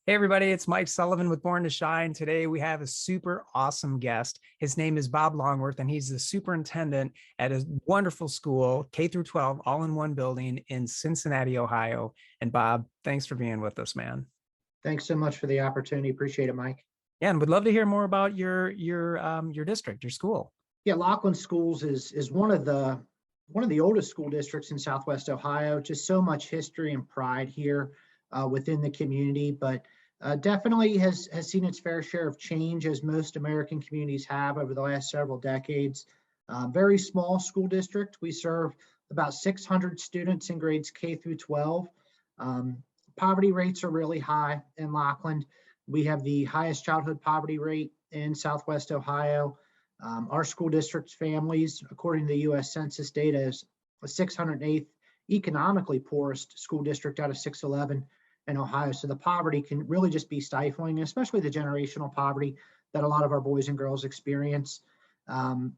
Hey everybody, it's Mike Sullivan with Born to Shine. Today we have a super awesome guest. His name is Bob Longworth, and he's the superintendent at a wonderful school, K through 12, all in one building in Cincinnati, Ohio. And Bob, thanks for being with us, man. Thanks so much for the opportunity. Appreciate it, Mike. Yeah, and would love to hear more about your district, your school. Yeah, Lockland Schools is one of the oldest school districts in Southwest Ohio. Just so much history and pride here within the community, but definitely has seen its fair share of change, as most American communities have over the last several decades. Very small school district. We serve about 600 students in grades K through 12. Um, Poverty rates are really high in Lockland. We have the highest childhood poverty rate in Southwest Ohio. Our school district's families, according to the U.S. Census data, is the 608th economically poorest school district out of 611 in Ohio. So the poverty can really just be stifling, especially the generational poverty that a lot of our boys and girls experience. Um,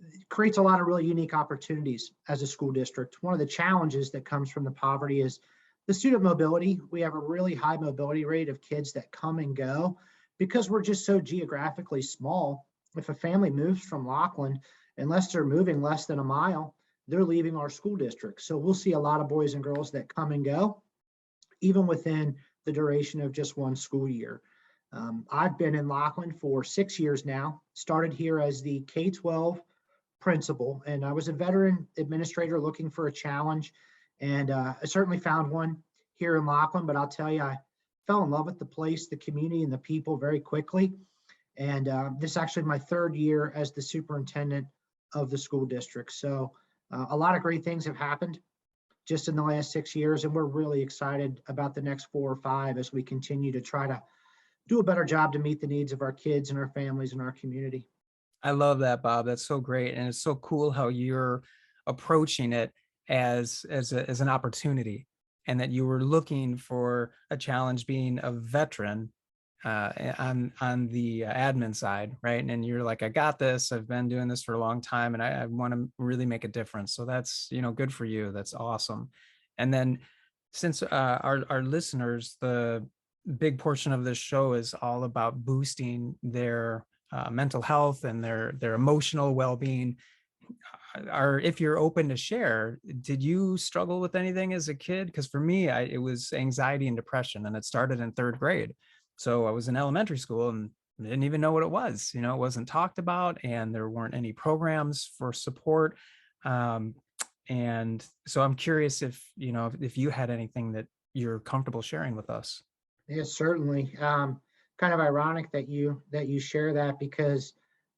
it creates a lot of really unique opportunities as a school district. One of the challenges that comes from the poverty is the student mobility. We have a really high mobility rate of kids that come and go because we're just so geographically small. If a family moves from Lockland, unless they're moving less than a mile, they're leaving our school district. So we'll see a lot of boys and girls that come and go, even within the duration of just one school year. I've been in Lockland for 6 years now, started here as the K-12 principal, and I was a veteran administrator looking for a challenge. And I certainly found one here in Lockland, but I'll tell you, I fell in love with the place, the community, and the people very quickly. And this is actually my third year as the superintendent of the school district. So a lot of great things have happened just in the last 6 years, and we're really excited about the next 4 or 5 as we continue to try to do a better job to meet the needs of our kids and our families and our community. I love that, Bob. That's so great, and it's so cool how you're approaching it as an opportunity, and that you were looking for a challenge, being a veteran on the admin side, right? And you're like, I got this. I've been doing this for a long time, and I want to really make a difference. So that's good for you. That's awesome. And then since our listeners, the big portion of this show is all about boosting their mental health and their emotional well-being. Or if you're open to share, did you struggle with anything as a kid? Because for me, it was anxiety and depression, and it started in third grade. So I was in elementary school and didn't even know what it was. It wasn't talked about, and there weren't any programs for support. Um, and so I'm curious if you had anything that you're comfortable sharing with us. Yes, certainly. Kind of ironic that you share that because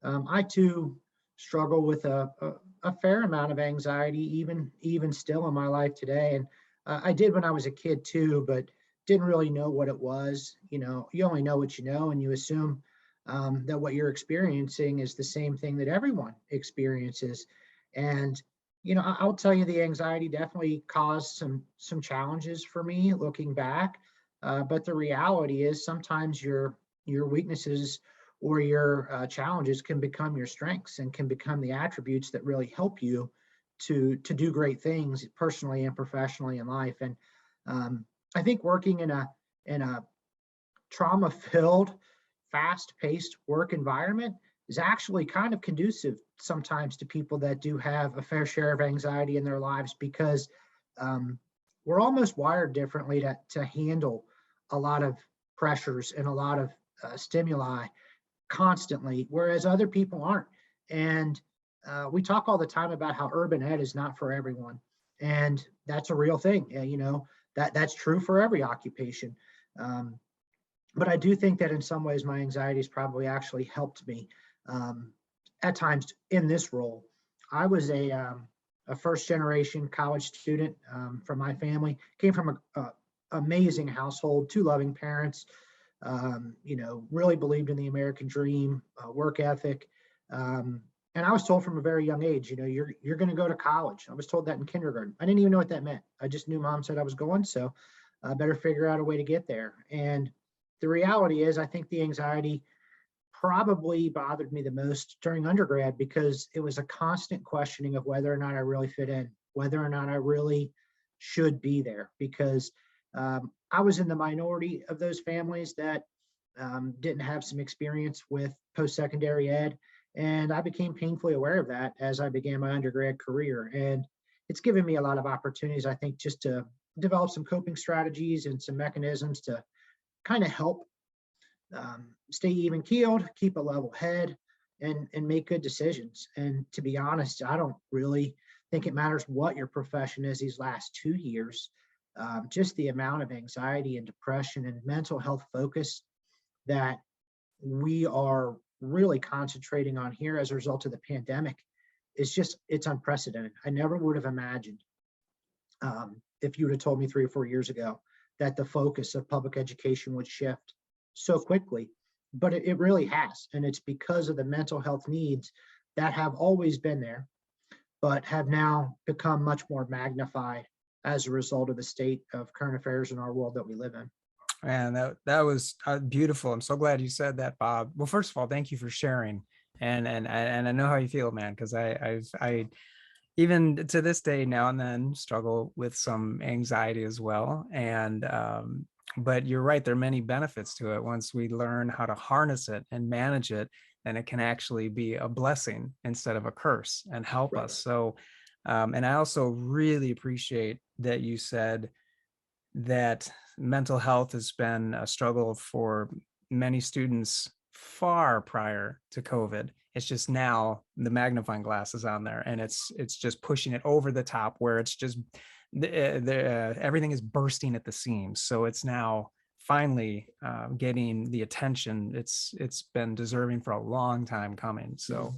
I too struggle with a fair amount of anxiety, even still in my life today. And I did when I was a kid too, but didn't really know what it was. You only know what you know, and you assume that what you're experiencing is the same thing that everyone experiences. And I'll tell you, the anxiety definitely caused some challenges for me looking back. But the reality is sometimes your weaknesses or your challenges can become your strengths and can become the attributes that really help you to do great things personally and professionally in life. And I think working in a trauma filled, fast paced work environment is actually kind of conducive sometimes to people that do have a fair share of anxiety in their lives, because um, we're almost wired differently to handle a lot of pressures and a lot of stimuli constantly, whereas other people aren't. And we talk all the time about how urban ed is not for everyone, and that's a real thing. That's true for every occupation. Um, but I do think that in some ways my anxieties probably actually helped me um, at times in this role. I was a first generation college student from my family, came from a amazing household, two loving parents, really believed in the American dream, work ethic. And I was told from a very young age, you're going to go to college. I was told that in kindergarten. I didn't even know what that meant. I just knew mom said I was going, so I better figure out a way to get there. And the reality is, I think the anxiety probably bothered me the most during undergrad, because it was a constant questioning of whether or not I really fit in, whether or not I really should be there. Because I was in the minority of those families that didn't have some experience with post-secondary ed. And I became painfully aware of that as I began my undergrad career. And it's given me a lot of opportunities, I think, just to develop some coping strategies and some mechanisms to kind of help stay even keeled, keep a level head, and make good decisions. And to be honest, I don't really think it matters what your profession is these last 2 years. Just the amount of anxiety and depression and mental health focus that we are really concentrating on here as a result of the pandemic is just, it's unprecedented. I never would have imagined, if you would have told me 3 or 4 years ago, that the focus of public education would shift so quickly. But it really has. And it's because of the mental health needs that have always been there, but have now become much more magnified as a result of the state of current affairs in our world that we live in. Man, that was beautiful. I'm so glad you said that, Bob. Well, first of all, thank you for sharing, and I know how you feel, man, because I even to this day now and then struggle with some anxiety as well. And but you're right, there are many benefits to it. Once we learn how to harness it and manage it, then it can actually be a blessing instead of a curse and help Right. us. So and I also really appreciate that you said that mental health has been a struggle for many students far prior to COVID. It's just now the magnifying glass is on there, and it's just pushing it over the top where it's just everything is bursting at the seams. So it's now finally getting the attention it's been deserving for a long time coming. So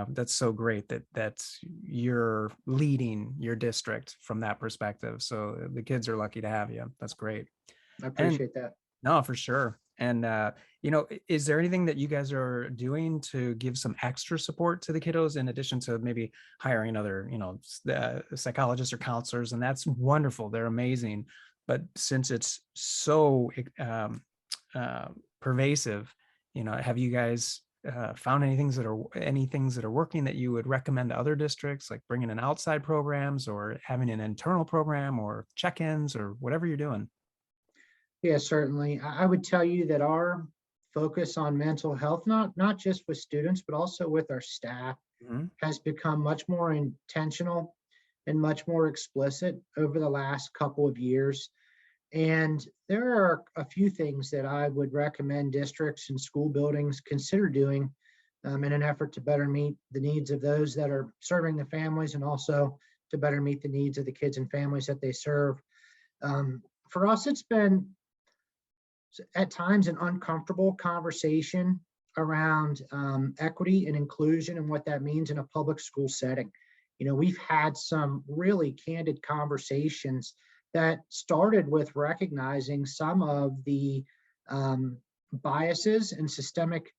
that's so great that you're leading your district from that perspective. So the kids are lucky to have you. That's great. I And appreciate that. no, for sure. And is there anything that you guys are doing to give some extra support to the kiddos in addition to maybe hiring other, psychologists or counselors? And that's wonderful. They're amazing. But since it's so pervasive, have you guys found any things that are working that you would recommend to other districts, like bringing in outside programs or having an internal program or check-ins or whatever you're doing? Yeah, certainly. I would tell you that our focus on mental health, not just with students, but also with our staff, Mhm. has become much more intentional and much more explicit over the last couple of years. And there are a few things that I would recommend districts and school buildings consider doing in an effort to better meet the needs of those that are serving the families, and also to better meet the needs of the kids and families that they serve. For us, it's been at times an uncomfortable conversation around equity and inclusion and what that means in a public school setting. We've had some really candid conversations that started with recognizing some of the biases and systemic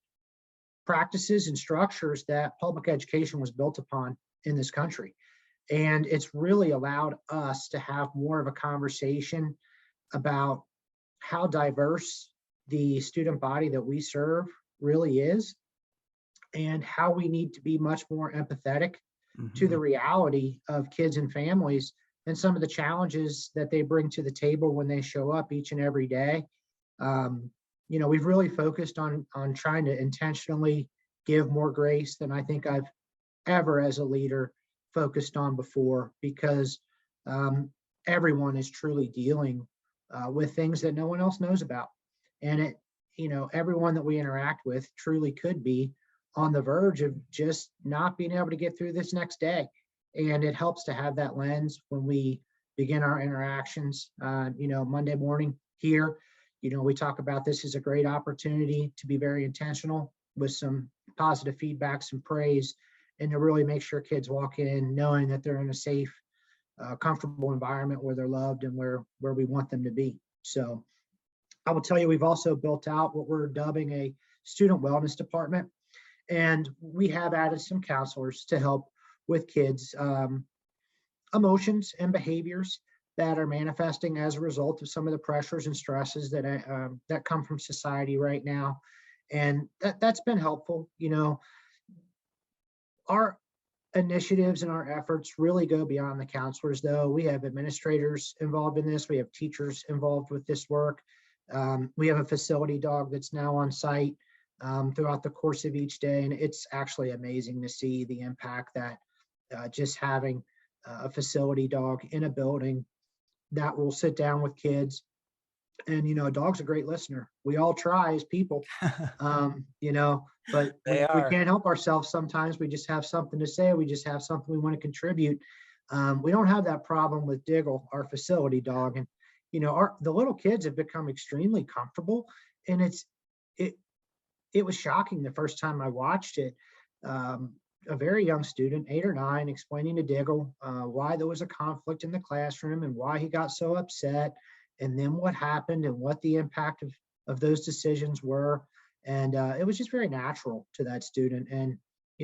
practices and structures that public education was built upon in this country. And it's really allowed us to have more of a conversation about how diverse the student body that we serve really is, and how we need to be much more empathetic to the Mhm. reality of kids and families and some of the challenges that they bring to the table when they show up each and every day. We've really focused on trying to intentionally give more grace than I think I've ever as a leader focused on before, because um, everyone is truly dealing with things that no one else knows about. And everyone that we interact with truly could be on the verge of just not being able to get through this next day. And it helps to have that lens when we begin our interactions. Monday morning here, we talk about this as a great opportunity to be very intentional with some positive feedback, some praise, and to really make sure kids walk in knowing that they're in a safe, comfortable environment where they're loved and where we want them to be. So I will tell you, we've also built out what we're dubbing a student wellness department, and we have added some counselors to help with kids' emotions and behaviors that are manifesting as a result of some of the pressures and stresses that come from society right now. And that's been helpful. Our initiatives and our efforts really go beyond the counselors, though. We have administrators involved in this. We have teachers involved with this work. We have a facility dog that's now on site throughout the course of each day. And it's actually amazing to see the impact that just having a facility dog in a building that will sit down with kids. And, a dog's a great listener. We all try as people, but They we are. can't help ourselves. Sometimes we just have something to say. We just have something we want to contribute. We don't have that problem with Diggle, our facility dog. And, the little kids have become extremely comfortable. And it, it was shocking the first time I watched it. A very young student, 8 or 9, explaining to Diggle why there was a conflict in the classroom and why he got so upset, and then what happened and what the impact of those decisions were. And it was just very natural to that student. And,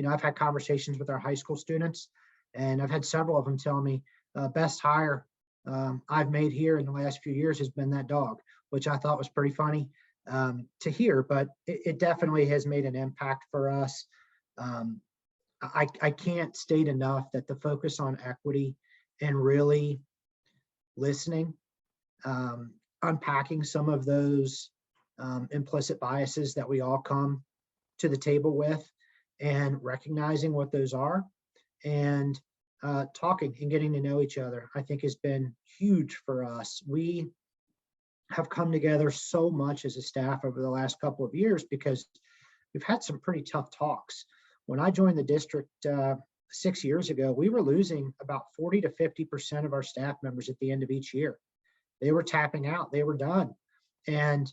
I've had conversations with our high school students, and I've had several of them tell me best hire I've made here in the last few years has been that dog, which I thought was pretty funny to hear, but it definitely has made an impact for us. Um, I can't state enough that the focus on equity and really listening, unpacking some of those implicit biases that we all come to the table with, and recognizing what those are, and talking and getting to know each other, I think has been huge for us. We have come together so much as a staff over the last couple of years because we've had some pretty tough talks. When I joined the district 6 years ago, we were losing about 40 to 50% of our staff members at the end of each year. They were tapping out, they were done. And,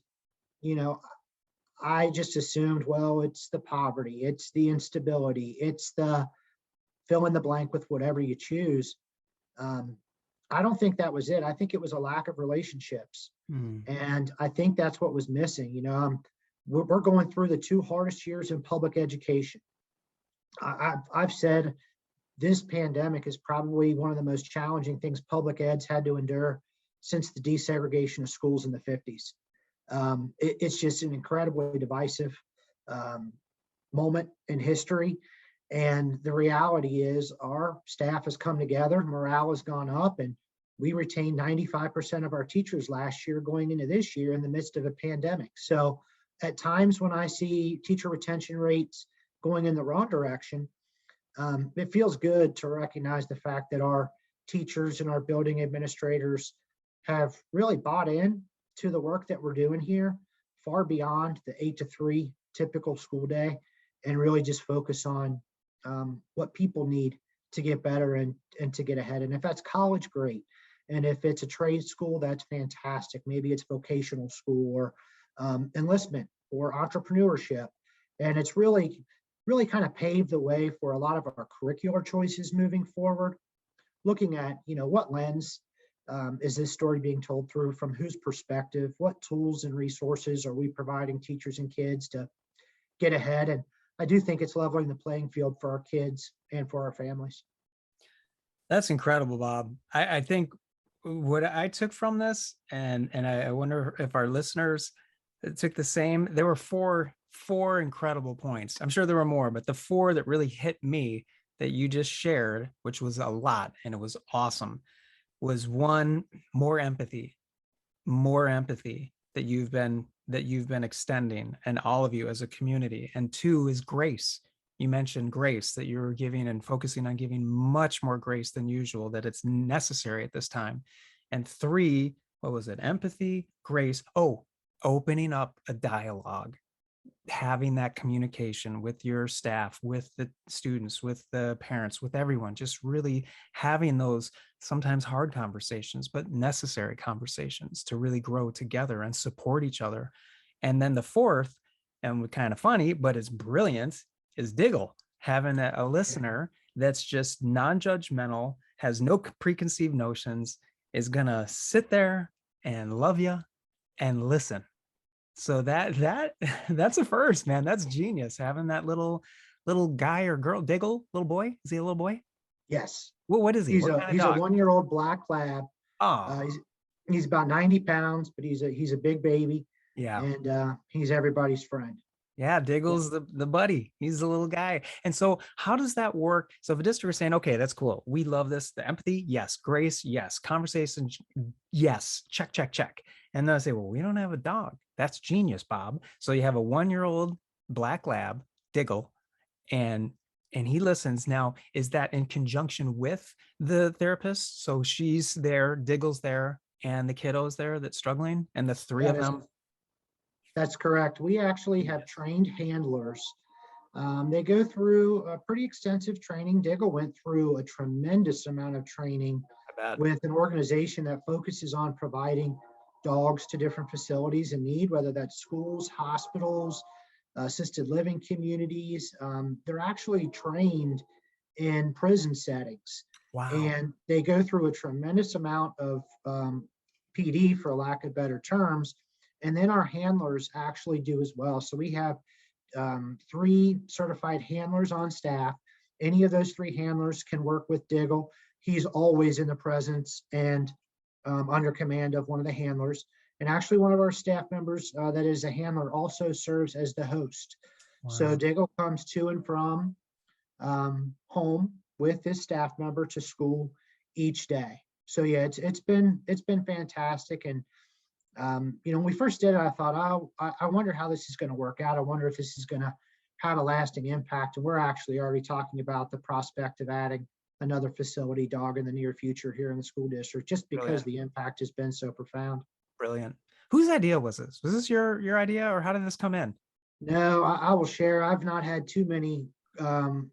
you know, I just assumed, well, it's the poverty, it's the instability, it's the fill in the blank with whatever you choose. Um, I don't think that was it. I think it was a lack of relationships. Hmm. And I think that's what was missing. We're going through the 2 hardest years in public education. I've said this pandemic is probably one of the most challenging things public ed's had to endure since the desegregation of schools in the 50s. It's just an incredibly divisive moment in history. And the reality is our staff has come together, morale has gone up, and we retained 95% of our teachers last year going into this year in the midst of a pandemic. So at times when I see teacher retention rates going in the wrong direction, it feels good to recognize the fact that our teachers and our building administrators have really bought in to the work that we're doing here, far beyond the 8 to 3 typical school day, and really just focus on what people need to get better and to get ahead. And if that's college, great. And if it's a trade school, that's fantastic. Maybe it's vocational school or enlistment or entrepreneurship. And it's really kind of paved the way for a lot of our curricular choices moving forward, looking at, what lens is this story being told through, from whose perspective, what tools and resources are we providing teachers and kids to get ahead. And I do think it's leveling the playing field for our kids and for our families. That's incredible, Bob. I think what I took from this, and I wonder if our listeners took the same. There were four incredible points. I'm sure there were more, but the four that really hit me that you just shared, which was a lot and it was awesome, was one, more empathy that you've been extending, and all of you as a community. And two is grace. You mentioned grace, that you're giving and focusing on giving much more grace than usual, that it's necessary at this time. And three, what was it? Empathy, grace. Oh, opening up a dialogue, having that communication with your staff, with the students, with the parents, with everyone, just really having those sometimes hard conversations, but necessary conversations to really grow together and support each other. And then the fourth, and kind of funny, but it's brilliant, is Diggle, having a listener that's just non-judgmental, has no preconceived notions, is gonna sit there and love you and listen. So that's a first, man. That's genius. Having that little guy or girl, Diggle, little boy. Is he a little boy? Yes, Well, what is he? he's What a kind of he's a dog? 1-year-old black lab. Oh, He's about 90 pounds, but he's a big baby, yeah. and he's everybody's friend. Yeah, Yeah, Diggle's the buddy. He's the little guy. And so how does that work? So if a district is saying, okay, that's cool. We love this. The empathy, yes. Grace, yes. Conversation, yes. Check, check, check. And they'll say, well, we don't have a dog. That's genius, Bob. So you have a 1-year-old black lab, Diggle, and he listens. Now, is that in conjunction with the therapist? So she's there, Diggle's there, and the kiddo's there that's struggling, and the three that of is them. that's correct. We actually have trained handlers. They go through a pretty extensive training. Diggle went through a tremendous amount of training I bet. with an organization that focuses on providing dogs to different facilities in need, whether that's schools, hospitals, assisted living communities. They're actually trained in prison settings, Wow. and they go through a tremendous amount of PD, for lack of better terms. And then our handlers actually do as well. So we have 3 certified handlers on staff. Any of those 3 handlers can work with Diggle. He's always in the presence and under command of one of the handlers. And actually, one of our staff members that is a handler also serves as the host. So Wow. Diggle comes to and from home with his staff member to school each day. So yeah, it's been fantastic. And when we first did it, I thought, oh, I wonder how this is going to work out. I wonder if this is going to have a lasting impact. And we're actually already talking about the prospect of adding another facility dog in the near future here in the school district, just because Brilliant. the impact has been so profound. Brilliant. Whose idea was this? Was this your idea, or how did this come in? No, I will share. I've not had too many um,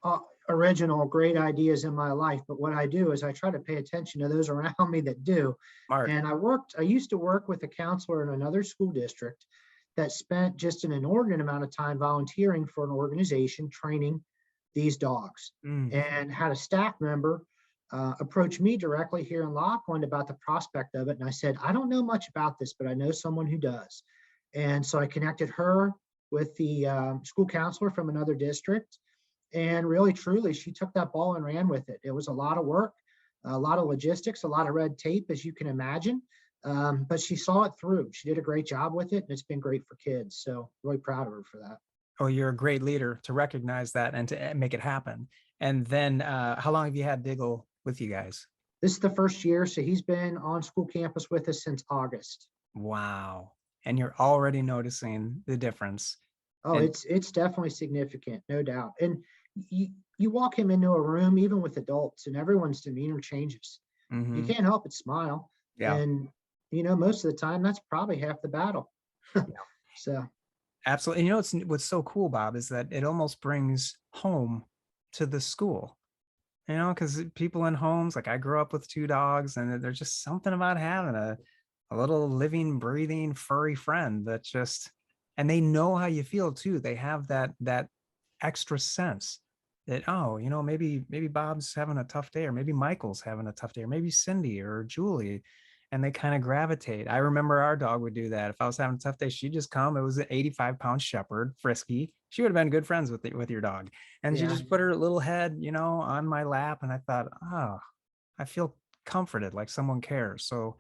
uh, original great ideas in my life, but what I do is I try to pay attention to those around me that do. Smart. And I used to work with a counselor in another school district that spent just an inordinate amount of time volunteering for an organization training these dogs, Mm. and had a staff member approach me directly here in Lockland about the prospect of it. And I said, I don't know much about this, but I know someone who does. And so I connected her with the school counselor from another district. And really, truly, she took that ball and ran with it. It was a lot of work, a lot of logistics, a lot of red tape, as you can imagine. But she saw it through. She did a great job with it, and it's been great for kids. So, really proud of her for that. Oh, you're a great leader to recognize that and to make it happen. And then, how long have you had Diggle with you guys? This is the first year, so he's been on school campus with us since August. Wow. And you're already noticing the difference. Oh, And it's definitely significant, no doubt. And you walk him into a room, even with adults, and everyone's demeanor changes. You mhm, can't help but smile. yeah, And most of the time, that's probably half the battle. yeah, So absolutely. And what's so cool, Bob, is that it almost brings home to the school. Because people in homes, like I grew up with 2 dogs, and there's just something about having a little living, breathing, furry friend that just, and they know how you feel too. They have that extra sense that, oh, maybe Bob's having a tough day, or maybe Michael's having a tough day, or maybe Cindy or Julie, and they kind of gravitate. I remember our dog would do that. If I was having a tough day, she'd just come. It was an 85-pound shepherd, Frisky. She would have been good friends with your dog. And she yeah, just put her little head, on my lap. And I thought, oh, I feel comforted, like someone cares. So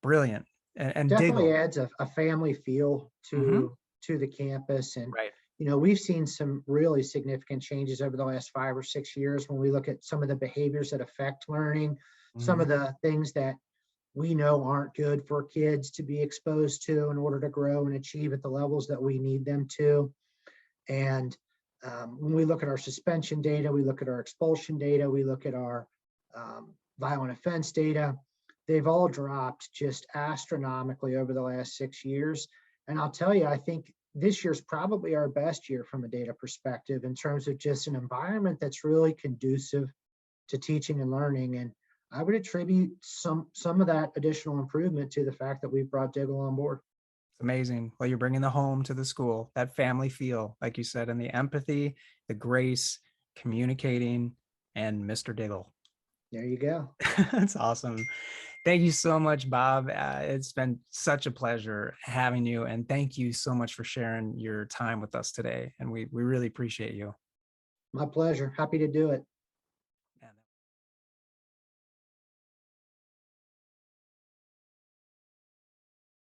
brilliant. And definitely Diggle. adds a family feel Hmm. to the campus. And Right. we've seen some really significant changes over the last 5 or 6 years when we look at some of the behaviors that affect learning, some of Hmm. the things that we know aren't good for kids to be exposed to in order to grow and achieve at the levels that we need them to. And when we look at our suspension data, we look at our expulsion data, we look at our violent offense data, they've all dropped just astronomically over the last 6 years. And I'll tell you, I think this year's probably our best year from a data perspective in terms of just an environment that's really conducive to teaching and learning. And I would attribute some of that additional improvement to the fact that we've brought Diggle on board. It's amazing. Well, you're bringing the home to the school, that family feel, like you said, and the empathy, the grace, communicating, and Mr. Diggle. There you go. That's awesome. Thank you so much, Bob. It's been such a pleasure having you. And thank you so much for sharing your time with us today. And we really appreciate you. My pleasure. Happy to do it.